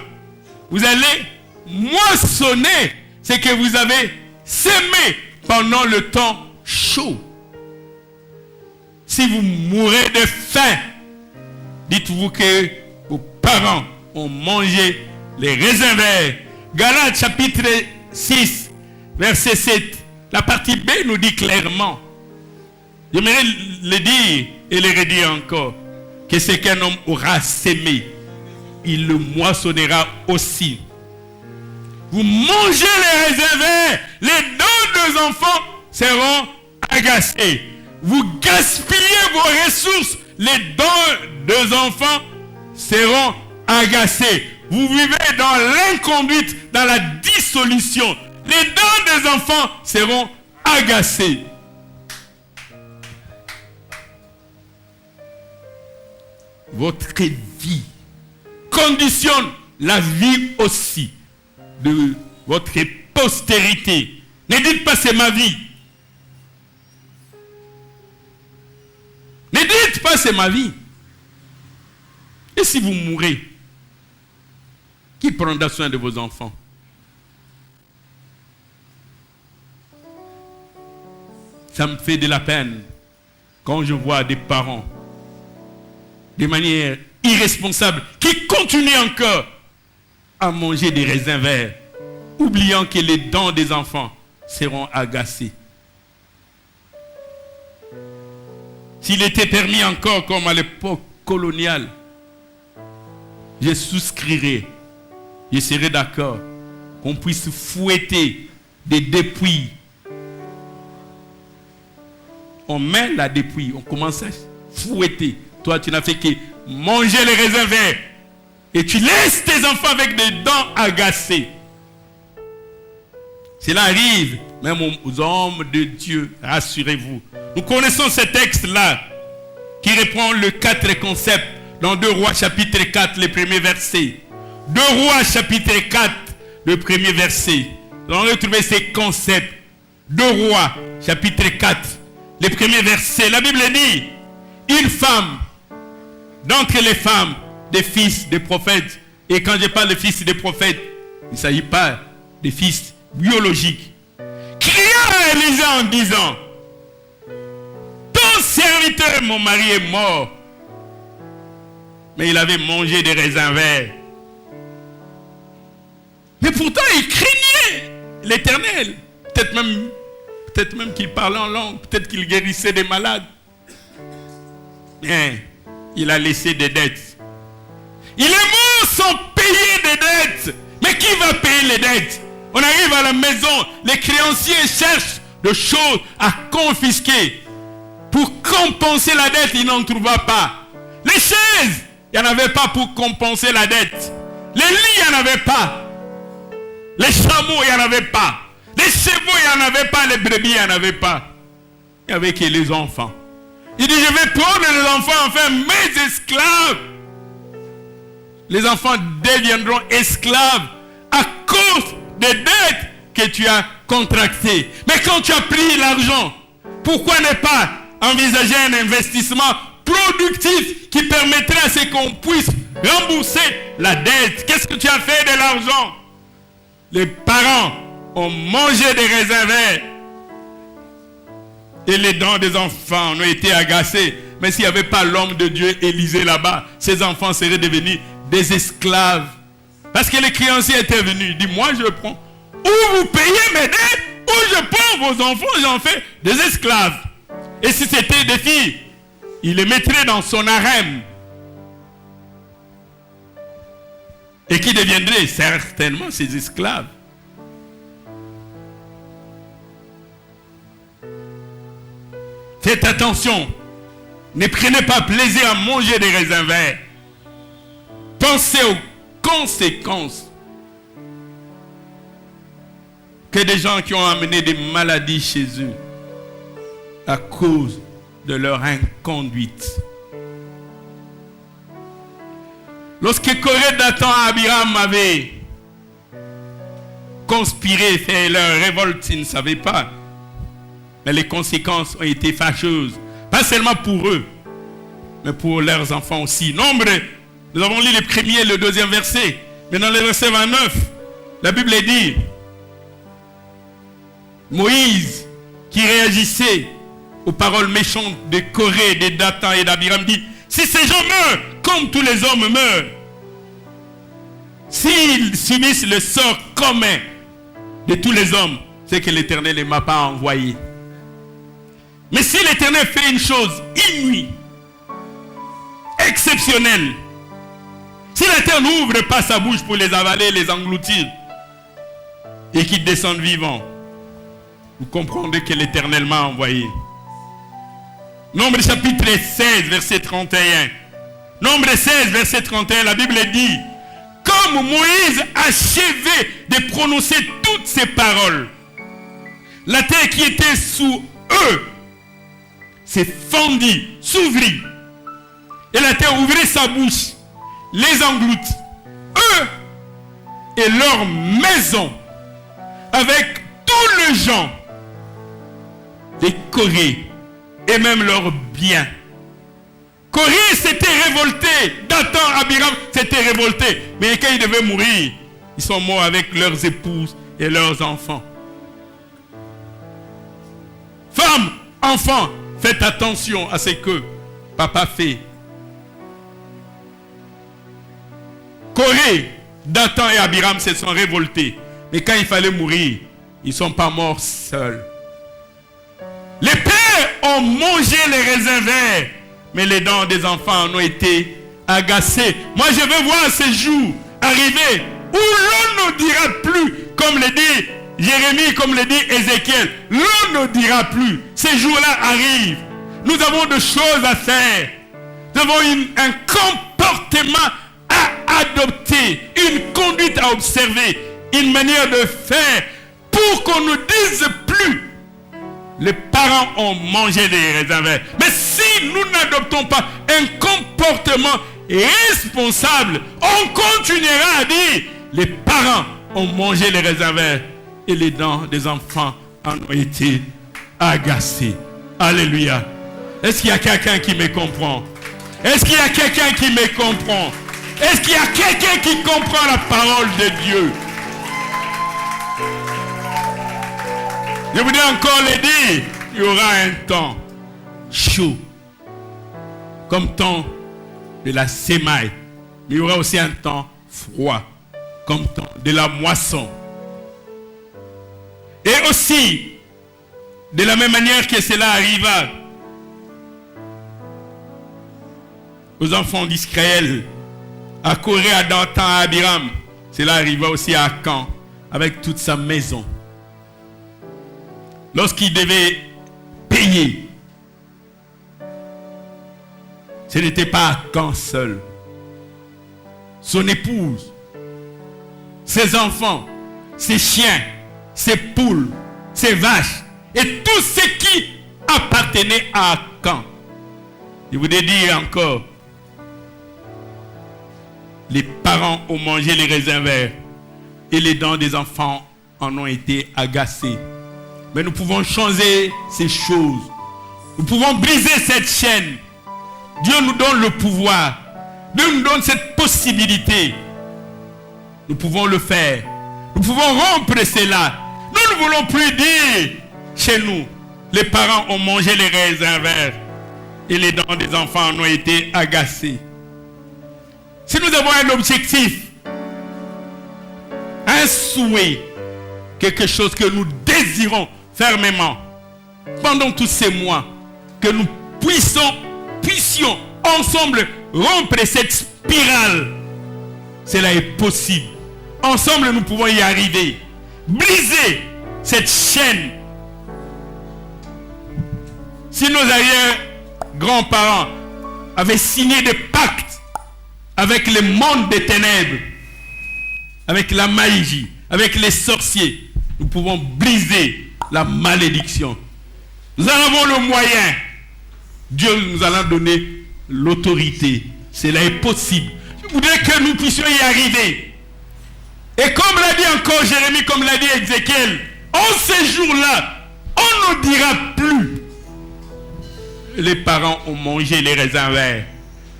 vous allez moissonner ce que vous avez sémé pendant le temps chaud. Si vous mourrez de faim, dites-vous que vos parents ont mangé les raisins verts. Galates chapitre 6, verset 7. La partie B nous dit clairement, j'aimerais le dire et le redire encore, que ce qu'un homme aura sémé, il le moissonnera aussi. Vous mangez les raisins verts, les dents des enfants seront agacées. Vous gaspillez vos ressources, les dents des enfants seront agacées. Vous vivez dans l'inconduite, dans la dissolution. Les dents des enfants seront agacées. Votre vie conditionne la vie aussi de votre postérité. Ne dites pas c'est ma vie. Ne dites pas c'est ma vie. Et si vous mourrez, qui prendra soin de vos enfants? Ça me fait de la peine quand je vois des parents de manière irresponsable qui continuent encore à manger des raisins verts, oubliant que les dents des enfants seront agacées. S'il était permis encore, comme à l'époque coloniale, je souscrirais, je serais d'accord qu'on puisse fouetter des dépouilles. On met la dépouille, on commence à fouetter. Toi, tu n'as fait que manger les raisins verts. Et tu laisses tes enfants avec des dents agacées. Cela arrive même aux hommes de Dieu. Rassurez-vous. Nous connaissons ce texte-là qui reprend le 4 concepts dans 2 Rois chapitre 4, le premier verset. 2 Rois chapitre 4, le premier verset. Nous allons retrouver ces concepts. 2 Rois chapitre 4, le premier verset. La Bible dit, une femme d'entre les femmes des fils des prophètes. Et quand je parle de fils des prophètes, il ne s'agit pas des fils biologiques. Cria à Élisée en disant, ton serviteur, mon mari, est mort. Mais il avait mangé des raisins verts. Mais pourtant, il craignait l'Éternel. Peut-être même qu'il parlait en langue. Peut-être qu'il guérissait des malades. Mais il a laissé des dettes. Il est mort sans payer des dettes. Mais qui va payer les dettes? On arrive à la maison, les créanciers cherchent des choses à confisquer. Pour compenser la dette, ils n'en trouvaient pas. Les chaises, il n'y en avait pas pour compenser la dette. Les lits, il n'y en avait pas. Les chameaux, il n'y en avait pas. Les chevaux, il n'y en avait pas. Les brebis, il n'y en avait pas. Il n'y avait que les enfants. Il dit, je vais prendre les enfants, enfin mes esclaves. Les enfants deviendront esclaves à cause des dettes que tu as contractées. Mais quand tu as pris l'argent, pourquoi ne pas envisager un investissement productif qui permettrait à ce qu'on puisse rembourser la dette? Qu'est-ce que tu as fait de l'argent? Les parents ont mangé des raisins verts et les dents des enfants ont été agacées. Mais s'il n'y avait pas l'homme de Dieu Élisée là-bas, ces enfants seraient devenus des esclaves. Parce que les créanciers étaient venus. Dis, moi je prends. Ou vous payez mes dettes, ou je prends vos enfants, j'en fais des esclaves. Et si c'était des filles, il les mettrait dans son harem. Et qui deviendraient certainement ses esclaves. Faites attention. Ne prenez pas plaisir à manger des raisins verts. Pensez aux conséquences que des gens qui ont amené des maladies chez eux à cause de leur inconduite. Lorsque Corée, Dathan et Abiram avaient conspiré, fait leur révolte, ils ne savaient pas. Mais les conséquences ont été fâcheuses. Pas seulement pour eux, mais pour leurs enfants aussi. Nombreux. Nous avons lu le premier et le deuxième verset. Mais dans le verset 29, la Bible dit, Moïse, qui réagissait aux paroles méchantes de Corée, de Dathan et d'Abiram, dit, si ces gens meurent comme tous les hommes meurent, s'ils subissent le sort commun de tous les hommes, c'est que l'Éternel ne m'a pas envoyé. Mais si l'Éternel fait une chose inouïe, exceptionnelle, si la terre n'ouvre pas sa bouche pour les avaler, les engloutir, et qu'ils descendent vivants, vous comprendrez que l'Éternel m'a envoyé. Nombre chapitre 16, verset 31. Nombre 16, verset 31, la Bible dit, comme Moïse achevait de prononcer toutes ces paroles, la terre qui était sous eux s'est fendue, s'ouvrit, et la terre ouvrit sa bouche, les engloutit, eux et leur maison, avec tous les gens des Corée et même leurs biens. Corée s'était révolté, Dathan, Abiram s'était révolté, mais quand ils devaient mourir, ils sont morts avec leurs épouses et leurs enfants. Femmes, enfants, faites attention à ce que papa fait. Corée, Dathan et Abiram se sont révoltés. Mais quand il fallait mourir, ils ne sont pas morts seuls. Les pères ont mangé les raisins verts, mais les dents des enfants en ont été agacées. Moi, je veux voir ces jours arriver où l'on ne dira plus, comme le dit Jérémie, comme le dit Ézéchiel, l'on ne dira plus. Ces jours-là arrivent. Nous avons des choses à faire. Nous avons un comportement à adopter, une conduite à observer, une manière de faire pour qu'on ne dise plus les parents ont mangé des raisins verts. Mais si nous n'adoptons pas un comportement responsable, on continuera à dire les parents ont mangé les raisins verts et les dents des enfants en ont été agacées. Alléluia. Est-ce qu'il y a quelqu'un qui me comprend? Est-ce qu'il y a quelqu'un qui me comprend? Est-ce qu'il y a quelqu'un qui comprend la parole de Dieu? Je voudrais encore le dire, il y aura un temps chaud, comme temps de la sémaille. Mais il y aura aussi un temps froid, comme temps de la moisson. Et aussi, de la même manière que cela arriva aux enfants d'Israël, à Corée, à Dathan, à Abiram, cela arriva aussi à Akan, avec toute sa maison. Lorsqu'il devait payer, ce n'était pas Akan seul. Son épouse, ses enfants, ses chiens, ses poules, ses vaches et tout ce qui appartenait à Akan. Je voudrais dire encore, les parents ont mangé les raisins verts et les dents des enfants en ont été agacées. Mais nous pouvons changer ces choses. Nous pouvons briser cette chaîne. Dieu nous donne le pouvoir. Dieu nous donne cette possibilité. Nous pouvons le faire. Nous pouvons rompre cela. Nous ne voulons plus dire chez nous, les parents ont mangé les raisins verts et les dents des enfants en ont été agacées. Si nous avons un objectif, un souhait, quelque chose que nous désirons fermement, pendant tous ces mois, que nous puissions ensemble rompre cette spirale, cela est possible. Ensemble, nous pouvons y arriver. Briser cette chaîne. Si nos arrière-grands-parents avaient signé des pactes avec le monde des ténèbres, avec la magie, avec les sorciers, nous pouvons briser la malédiction. Nous en avons le moyen. Dieu nous a donné l'autorité. Cela est possible. Je voudrais que nous puissions y arriver. Et comme l'a dit encore Jérémie, comme l'a dit Ézéchiel, en ces jours-là, on ne dira plus les parents ont mangé les raisins verts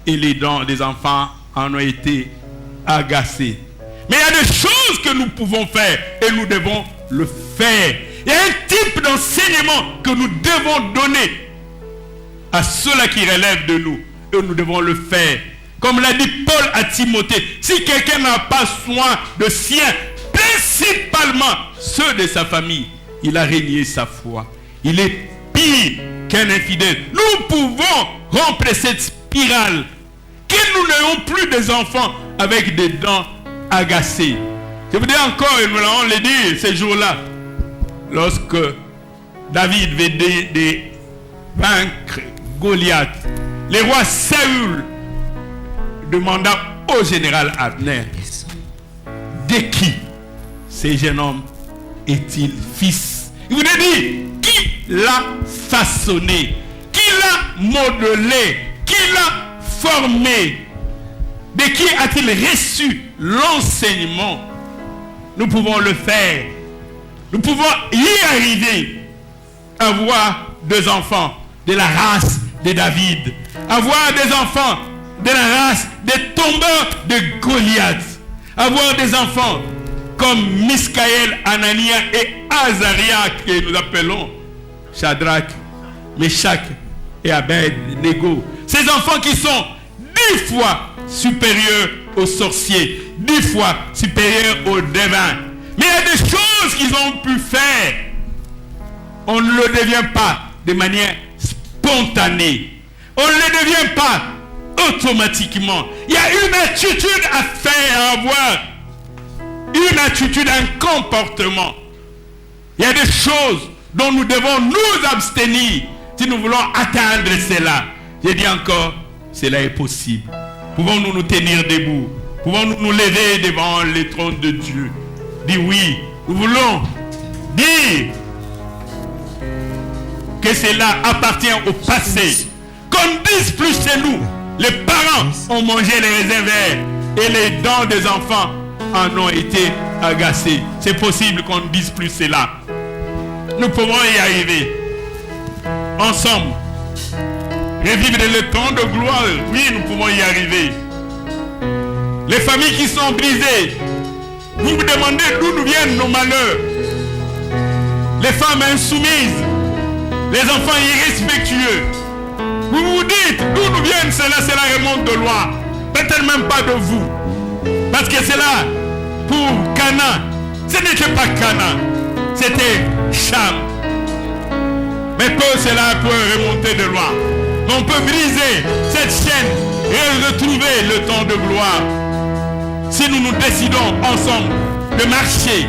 et les dents des enfants en ont été agacées. Mais il y a des choses que nous pouvons faire et nous devons le faire. Il y a un type d'enseignement que nous devons donner à ceux-là qui relèvent de nous et nous devons le faire. Comme l'a dit Paul à Timothée, si quelqu'un n'a pas soin de siens, principalement ceux de sa famille, il a renié sa foi. Il est pire qu'un infidèle. Nous pouvons rompre cette spirale. Que nous n'ayons plus des enfants avec des dents agacées. Je vous dis encore, et nous l'avons le dit ces jours-là, lorsque David veut vaincre Goliath, le roi Saül demanda au général Abner, de qui ce jeune homme est-il fils? Il voulait dire, qui l'a façonné, qui l'a modelé, qui l'a formé, de qui a-t-il reçu l'enseignement? Nous pouvons le faire. Nous pouvons y arriver. Avoir des enfants de la race de David. Avoir des enfants de la race des tombeurs de Goliath. Avoir des enfants comme Miskaël, Anania et Azaria, que nous appelons Shadrach, Meshach et Abed-Nego. Ces enfants qui sont 10 fois supérieurs aux sorciers, 10 fois supérieurs aux devins. Mais il y a des choses qu'ils ont pu faire. On ne le devient pas de manière spontané. On ne le devient pas automatiquement. Il y a une attitude à faire, à avoir. Une attitude, un comportement. Il y a des choses dont nous devons nous abstenir si nous voulons atteindre cela. J'ai dit encore, cela est possible. Pouvons-nous nous tenir debout? Pouvons-nous nous lever devant le trône de Dieu? Dire oui, nous voulons dire que cela appartient au passé. Qu'on dise plus chez nous, les parents ont mangé les raisins verts et les dents des enfants en ont été agacés. C'est possible qu'on ne dise plus cela. Nous pouvons y arriver ensemble. Revivre le temps de gloire, oui, nous pouvons y arriver. Les familles qui sont brisées, vous vous demandez d'où nous viennent nos malheurs. Les femmes insoumises, les enfants irrespectueux. Vous vous dites d'où nous viennent cela remonte de loin. Peut-être même pas de vous. Parce que c'est là pour Cana. Ce n'était pas Cana, c'était Cham. Mais que cela peut remonter de loin. On peut briser cette chaîne et retrouver le temps de gloire. Si nous nous décidons ensemble de marcher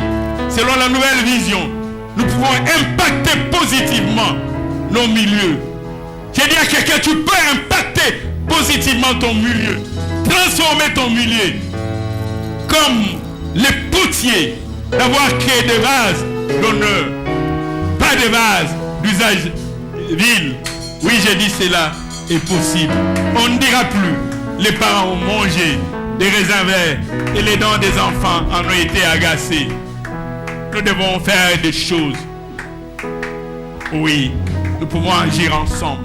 selon la nouvelle vision, nous pouvons impacter positivement nos milieux. J'ai dit à quelqu'un, tu peux impacter positivement ton milieu, transformer ton milieu, comme les potiers, d'avoir créé des vases d'honneur, pas des vases d'usage vil. Oui, j'ai dit cela est possible. On ne dira plus, les parents ont mangé des raisins verts et les dents des enfants en ont été agacées. Nous devons faire des choses. Oui, nous pouvons agir ensemble.